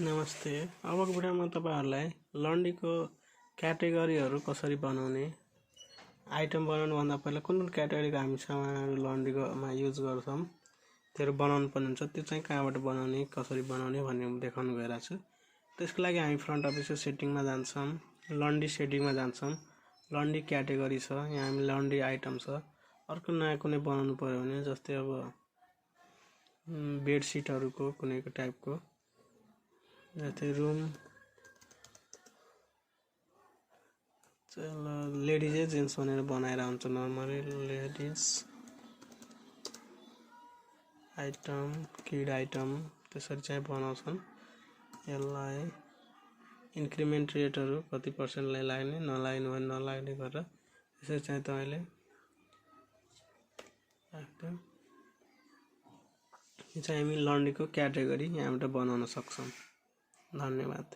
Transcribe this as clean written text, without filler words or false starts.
नमस्ते। अबको भिडियोमा तपाईहरुलाई लन्डीको क्याटेगोरीहरु कसरी बनाउने, आइटम बनाउनु भन्दा पहिला कुन क्याटेगोरीको हामी सामानहरु लन्डीकोमा युज गर्छौं त्योहरु बनाउनु पर्ने हुन्छ, त्यो चाहिँ कहाँबाट बनाउने, कसरी बनाउने भन्ने देखाउन गइरहेको छु। त्यसको लागि हामी फ्रन्ट अफिसको सेटिङमा जान्छौं, लन्डी सेटिङमा जान्छौं, लन्डी क्याटेगोरी छ, यहाँ हामी लन्डी आइटम छ। अर्को नयाँ कुनै बनाउनु पर्यो भने जस्तै अब बेडशीटहरुको कुनैको टाइपको जस्तै रूम लेडिज जेन्ट्स भनेर बनाएर हुन्छ normally ladies item kid item त्यसरी चाहिँ बनाउँछन्। यसलाई इन्क्रिमेन्ट रेटहरु कति पर्सेन्टलाई लाग्ने नलाग्ने भने नलाग्ने गरेर यसरी चाहिँ तपाईले यो चाहिँ हामी लन्डीको क्याटेगोरी यहाँबाट बनाउन सक्छौं। धन्यवाद।